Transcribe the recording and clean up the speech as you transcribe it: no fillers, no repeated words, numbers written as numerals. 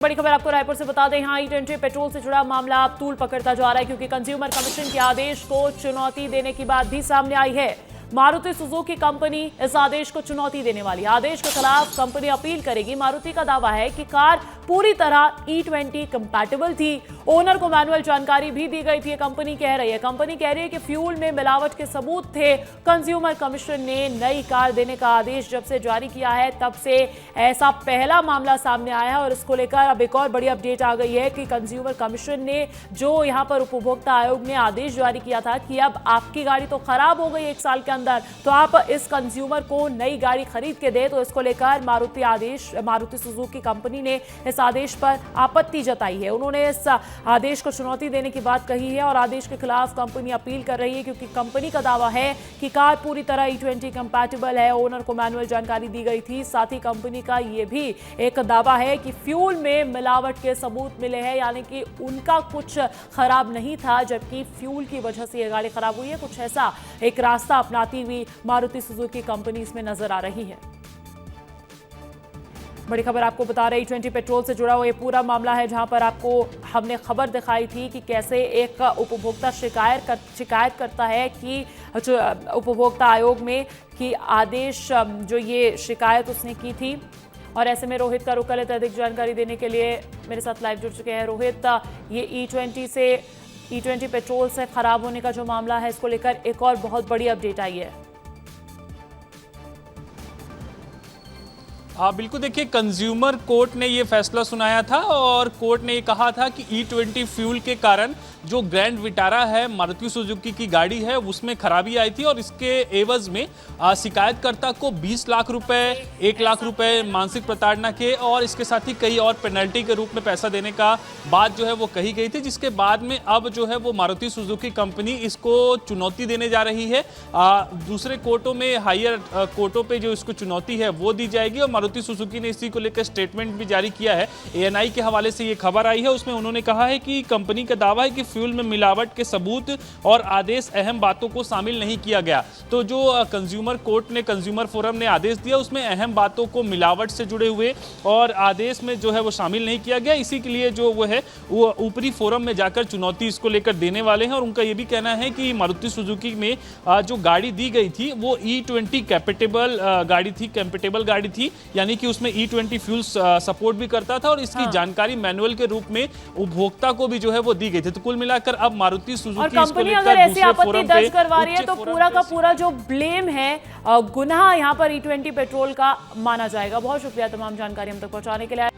बड़ी खबर आपको रायपुर से बता दें, यहाँ ई20 पेट्रोल से जुड़ा मामला अब तूल पकड़ता जा रहा है क्योंकि कंज्यूमर कमीशन के आदेश को चुनौती देने की बात भी सामने आई है। मारुति सुजुकी कंपनी इस आदेश को चुनौती देने वाली आदेश के खिलाफ कंपनी अपील करेगी। मारुति का दावा है कि कार पूरी तरह ई20 कंपैटिबल थी। ओनर को मैनुअल जानकारी भी दी गई थी, कंपनी कह रही है। कंपनी कह रही है कि फ्यूल में मिलावट के सबूत थे। कंज्यूमर कमीशन ने नई कार देने का आदेश जब से जारी किया है तब से ऐसा पहला मामला सामने आया है और इसको लेकर अब एक और बड़ी अपडेट आ गई है कि कंज्यूमर कमीशन ने जो यहाँ पर उपभोक्ता आयोग ने आदेश जारी किया था कि अब आपकी गाड़ी तो खराब हो गई 1 साल के अंदर, तो आप इस कंज्यूमर को नई गाड़ी खरीद के दे। तो इसको लेकर मारुति सुजुकी कंपनी ने इस आदेश पर आपत्ति जताई है। उन्होंने इस आदेश को चुनौती देने की बात कही है और आदेश के खिलाफ कंपनी अपील कर रही है क्योंकि कंपनी का दावा है कि कार पूरी तरह ई20 कंपैटिबल है। ओनर को मैनुअल जानकारी दी गई थी। साथ ही कंपनी का यह भी एक दावा है कि फ्यूल में मिलावट के सबूत मिले हैं, यानी कि उनका कुछ खराब नहीं था जबकि फ्यूल की वजह से यह गाड़ी खराब हुई है। कुछ ऐसा एक रास्ता अपनाती हुई मारुति सुजुकी कंपनी इसमें नजर आ रही है। बड़ी खबर आपको बता रहे ई20 पेट्रोल से जुड़ा हुआ ये पूरा मामला है, जहां पर आपको हमने खबर दिखाई थी कि कैसे एक उपभोक्ता शिकायत करता है कि उपभोक्ता आयोग में कि आदेश जो ये शिकायत उसने की थी। और ऐसे में रोहित का रुख कर लेते अधिक जानकारी देने के लिए मेरे साथ लाइव जुड़ चुके हैं। रोहित, ये ई20 पेट्रोल से खराब होने का जो मामला है, इसको लेकर एक और बहुत बड़ी अपडेट आई है। हाँ बिल्कुल, देखिए कंज्यूमर कोर्ट ने ये फैसला सुनाया था और कोर्ट ने ये कहा था कि ई20 फ्यूल के कारण जो ग्रैंड विटारा है मारुति सुजुकी की गाड़ी है उसमें खराबी आई थी और इसके एवज में शिकायतकर्ता को 20 लाख रुपए 1 लाख रुपए मानसिक प्रताड़ना के और इसके साथ ही कई और पेनल्टी के रूप में पैसा देने का बात जो है वो कही गई थी, जिसके बाद में अब जो है वो मारुति सुजुकी कंपनी इसको चुनौती देने जा रही है। दूसरे कोर्टों में हायर कोर्टों पे जो इसको चुनौती है वो दी जाएगी और मारुति सुजुकी ने इसी को लेकर स्टेटमेंट भी जारी किया है। ANI के हवाले से ये खबर आई है, उसमें उन्होंने कहा है कि कंपनी का दावा है कि फ्यूल में मिलावट के सबूत और आदेश अहम बातों को शामिल नहीं किया गया। तो जो कंज्यूमर कोर्ट ने कंज्यूमर फोरम ने आदेश दिया उसमें अहम बातों को मिलावट से जुड़े हुए और आदेश में जो है वो शामिल नहीं किया गया। इसी के लिए जो वो है वो ऊपरी फोरम में जाकर चुनौती इसको लेकर देने वाले हैं और उनका ये भी कहना है कि मारुति सुजुकी में जो गाड़ी दी गई थी वो ई20 कंपैटिबल गाड़ी थी, यानी कि उसमें ई20 फ्यूल सपोर्ट भी करता था और इसकी जानकारी मैनुअल के रूप में उपभोक्ता को भी जो है वो दी गई थी। तो कुल मिलाकर अब मारुति सुजुकी और कंपनी अगर ऐसी आपत्ति दर्ज करवा रही है तो पूरा का पूरा जो ब्लेम है गुनाह यहाँ पर ई20 पेट्रोल का माना जाएगा। बहुत शुक्रिया तमाम जानकारी हम तक पहुंचाने के लिए।